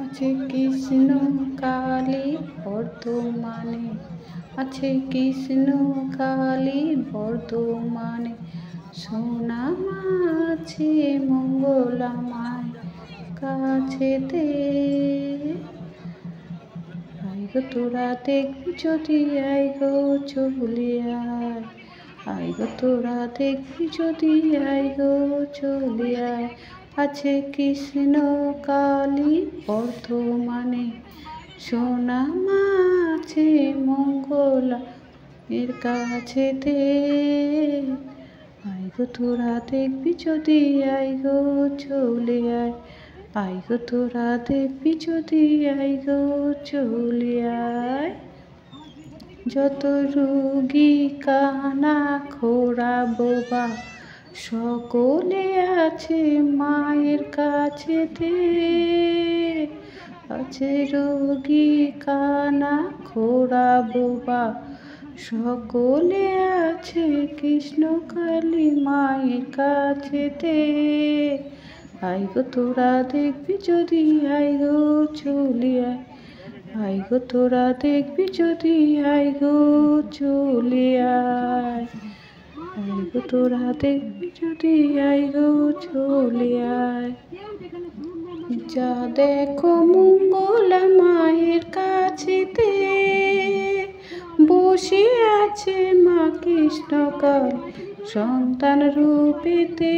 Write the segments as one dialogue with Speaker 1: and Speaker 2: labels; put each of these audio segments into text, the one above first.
Speaker 1: আছে কৃষ্ণ কালী বর্ধমানে, আছে কৃষ্ণ কালী বর্ধমানে, সোনা মা আছে মঙ্গলা মায় কাছেতে। আয় গো তোরা দেখবি যদি, আয় গো চলে আয়, আয় গো তোরা দেখবি যদি, আয় গো চলে আয়। আছে কৃষ্ণ কালী বর্ধমানে, সোনা মা আছে মঙ্গলা এর কাছেতে। আয় গো তোরা দেখবি যদি, আয় গো চলে আয়, আয় গো তোরা দেখবি যদি, আয় গো চলে আয়। যত রুগী কানা খোড়া বোবা সকলে আছে মায়ের কাছেতে। আছে রোগী কানা খোড়া বোবা সকলে আছে কৃষ্ণ কালী মায়ের কাছেতে। আয় গো তোরা দেখবি যদি, আয় গো চলে আয়, আয় গো তোরা দেখবি যদি, আয় গো চলে আয়। আয় গো তোরা দেখবি যদি, আয় গো চলে আয়। যা দেখো মঙ্গলা মায়ের কাছেতে, বসে আছে মা কৃষ্ণকালী সন্তান রূপেতে।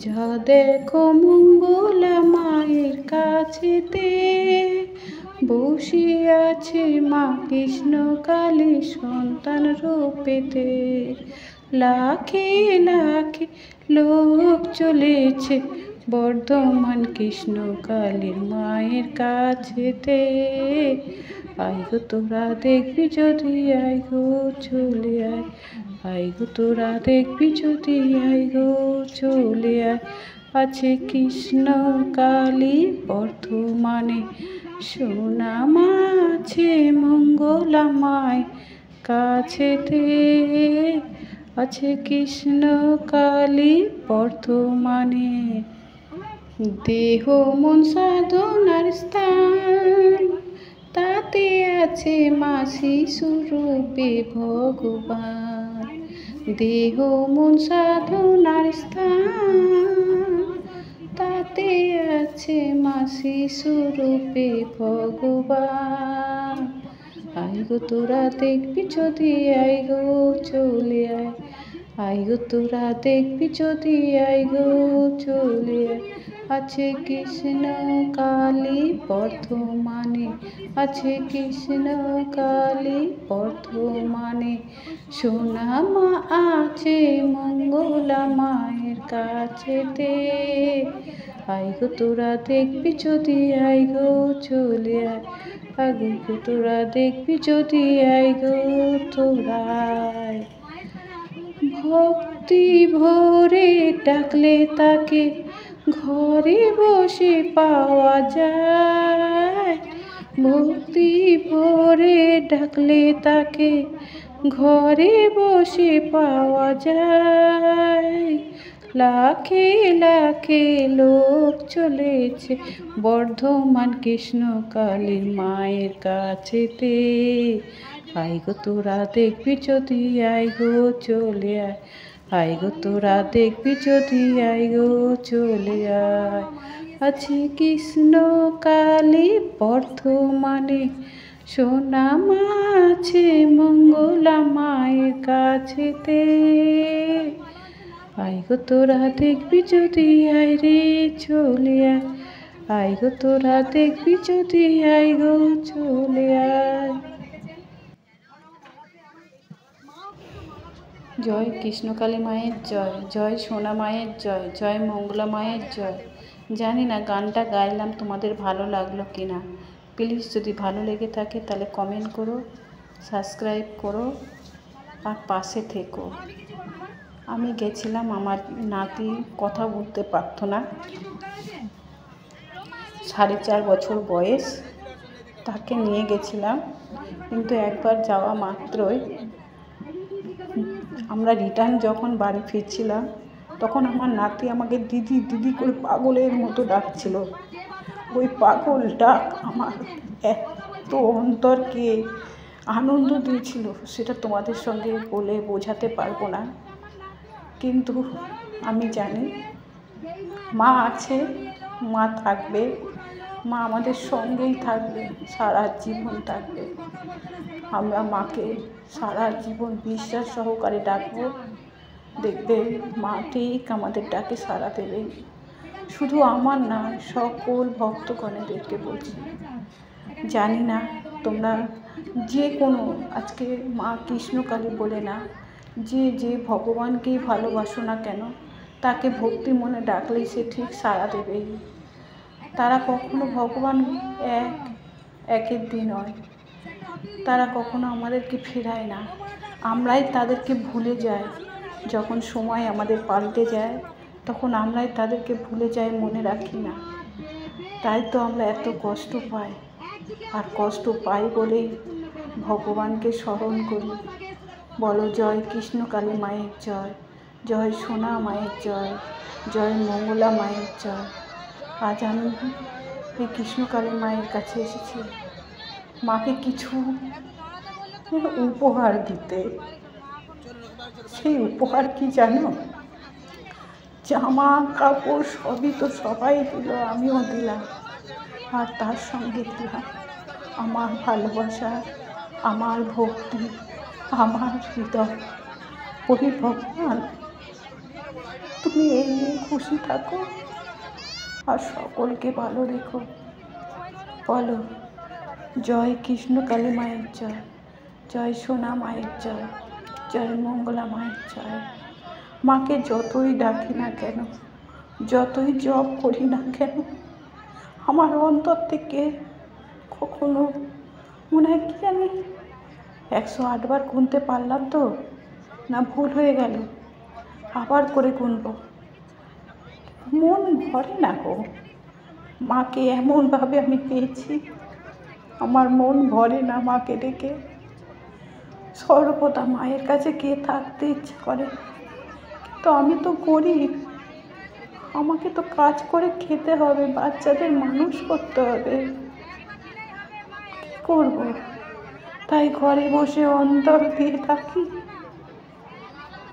Speaker 1: যা দেখো মঙ্গলা মায়ের কাছেতে, বসে আছে মা কৃষ্ণকালী সন্তান রূপেতে। লাখে লাখে লোক চলেছে বর্ধমান কৃষ্ণ কালীর মায়ের কাছেতে। আয় গো তোরা দেখবি যদি, আয় গো চলে আয়, আয় গো তোরা দেখবি যদি, আয় গো চলে আয়। আছে কৃষ্ণ কালী বর্ধমানে, সোনা মা আছে মঙ্গলা মায় কাছেতে। আছে কৃষ্ণ কালী বর্ধমানে, দেহ মন সাধনার স্থান, তাতে আছে মা শিশুরূপে ভগবান। দেহ মন সাধনার স্থান, তাতে আছে মা শিশুরূপে ভগবান। আয় গো তোরা দেখবি যদি, আয় গো চলে আয়, আয় গো তোরা দেখবি যদি, আয় গো চলে আয়। আছে কৃষ্ণ কালী বর্ধমানে, আছে কৃষ্ণ কালী বর্ধমানে, সোনা মা আছে মঙ্গলা মায়ের কাছেতে। আয় গো তোরা দেখবি যদি, আয় গো চলে আয়, আয় গো তোরা দেখবি যদি, আয় গো তোরা আয়। ভক্তি ভরে ডাকলে তাকে ঘরে বসে পাওয়া যায়। ভক্তি ভরে ডাকলে তাকে ঘরে বসে পাওয়া যায়। লাখে লাখে লোক চলেছে বর্ধমান কৃষ্ণ কালীর মায়ের কাছেতে। আয় গো তোরা দেখবি যদি, আয় গো চলে আয়, আয় গো তোরা দেখবি যদি, আয় গো চলে আয়। আছে কৃষ্ণ কালী বর্ধমানে, সোনা মা আছে মঙ্গলা মায়ের কাছেতে। আয় গো তোরা দেখবি যদি, আয় রে চলে আয়, আয় গো তোরা দেখবি যদি, আয় গো চলে আয়। জয় কৃষ্ণকালী মায়ের জয়, জয় সোনা মায়ের জয়, জয় মঙ্গলা মায়ের জয়। জানি না গানটা গাইলাম তোমাদের ভালো লাগলো কি না। প্লিজ যদি ভালো লেগে থাকে তাহলে কমেন্ট করো, সাবস্ক্রাইব করো আর পাশে থেকো। আমি গেছিলাম, আমার নাতি কথা বলতে পারতো না, 4.5 বছর বয়স, তাকে নিয়ে গেছিলাম। কিন্তু একবার যাওয়া মাত্রই আমরা রিটার্ন যখন বাড়ি ফিরছিলাম, তখন আমার নাতি আমাকে দিদি দিদি করে পাগলের মতো ডাকছিল।
Speaker 2: ওই পাগল ডাক আমার এত অন্তরকে আনন্দ দিয়েছিল, সেটা তোমাদের সঙ্গে বলে বোঝাতে পারবো না। কিন্তু আমি জানি মা আছে, মা থাকবে, মা আমাদের সঙ্গেই থাকবে, সারা জীবন থাকবে। আমরা মাকে সারা জীবন বিশ্বাস সহকারে ডাকবো, দেখবে মা ঠিক আমাদের ডাকে সাড়া দেবে। শুধু আমার না, সকল ভক্তগণেদেরকে বলছি, জানি না তোমরা যে কোনো, আজকে মা কৃষ্ণকালী বলে না, যে ভগবানকেই ভালোবাসো না কেন, তাকে ভক্তি মনে ডাকলেই সে ঠিক সাড়া দেবেই। তারা কখনো ভগবান একের দিন হয়, তারা কখনো আমাদেরকে ফেরায় না, আমরাই তাদেরকে ভুলে যাই। যখন সময় আমাদের পাল্টে যায় তখন আমরাই তাদেরকে ভুলে যাই, মনে রাখি না। তাই তো আমরা এত কষ্ট পাই, আর কষ্ট পাই বলেই ভগবানকে স্মরণ করি। বলো জয় কৃষ্ণকালী মায়ের জয়, জয় সোনা মায়ের জয়, জয় মঙ্গলা মায়ের জয়। আজ আমি এই কৃষ্ণকালী মায়ের কাছে এসেছি মাকে কিছু উপহার দিতে। সেই উপহার কি জানো? জামা কাপড় সবই তো সবাই দিল, আমিও দিলাম, আর তার সঙ্গে দিলাম আমার ভালোবাসা, আমার ভক্তি, আমার হৃদয়। বলি ভগবান, তুমি এই নিয়ে খুশি থাকো আর সকলকে ভালো রেখো। বলো জয় কৃষ্ণকালী মায়ের জয়, জয় সোনা মায়ের জয়, জয় মঙ্গলা মায়ের জয়। মাকে যতই ডাকি না কেন, যতই জপ করি না কেন, আমার অন্তর থেকে কখনো মনে হয় কি জানি 108 বার গুনতে পারলাম তো না, ভুল হয়ে গেল, আবার করে গুনব, মন ভরে না গো। মাকে এমনভাবে আমি পেয়েছি, আমার মন ভরে না মাকে ডেকে। সর্বদা মায়ের কাছে গিয়ে থাকতে ইচ্ছে করে, কিন্তু আমি তো গরিব, আমাকে তো কাজ করে খেতে হবে, বাচ্চাদের মানুষ করতে হবে, কী করব? তাই ঘরে বসে অন্তর দিয়ে থাকি,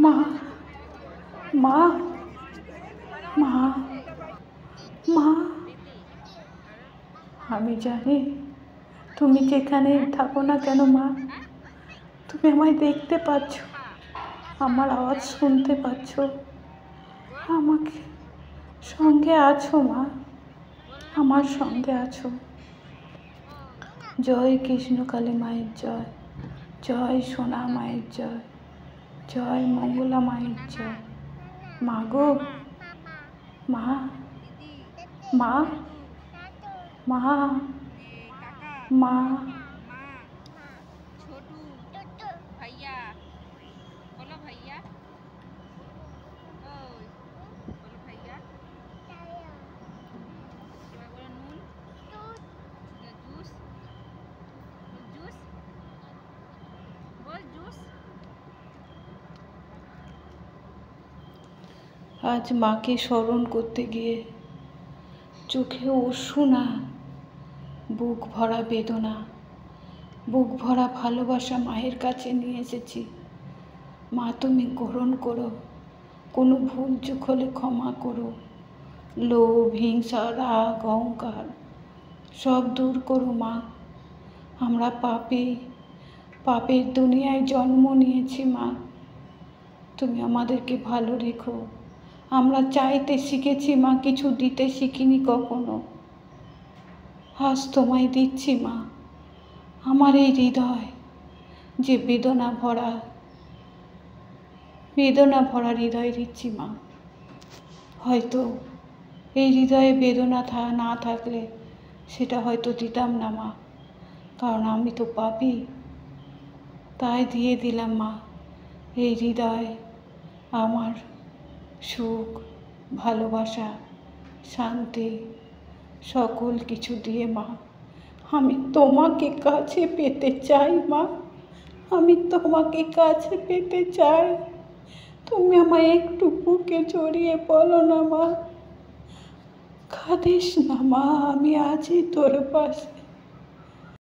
Speaker 2: মা মা মা মা। আমি জানি তুমি যেখানে থাকো না কেন মা, তুমি আমায় দেখতে পাচ্ছ, আমার আওয়াজ শুনতে পাচ্ছ, আমাকে সঙ্গে আছো মা, আমার সঙ্গে আছো। জয় কৃষ্ণকালী মায়ের জয়, জয় সোনা মায়ের জয়, জয় মঙ্গলা মায়ের জয়। মা গো, মা মা মা মা। আজ মাকে স্মরণ করতে গিয়ে চোখে অশ্রু না, বুক ভরা বেদনা, বুক ভরা ভালোবাসা মায়ের কাছে নিয়ে এসেছি। মা তুমি গ্রহণ করো, কোনো ভুল চুক হলে ক্ষমা করো, লোভ হিংসা রাগ অহংকার সব দূর করো মা। আমরা পাপের দুনিয়ায় জন্ম নিয়েছি মা, তুমি আমাদেরকে ভালো রেখো। আমরা চাইতে শিখেছি মা, কিছু দিতে শিখিনি কখনো, আজ তোমায় দিচ্ছি মা। আমার এই হৃদয় যে বেদনা ভরা হৃদয় দিচ্ছি মা। হয়তো এই হৃদয়ে বেদনা না থাকলে সেটা হয়তো দিতাম না মা, কারণ আমি তো পাপী। তাই দিয়ে দিলাম মা এই হৃদয়, আমার সুখ ভালোবাসা শান্তি সকল কিছু দিয়ে মা। আমি তোমাকে কাছে পেতে চাই মা, আমি তোমাকে কাছে পেতে চাই। তুমি আমায় একটু বুকে জড়িয়ে বলো না মা, কাঁদিস না মা, আমি আছি তোর পাশে।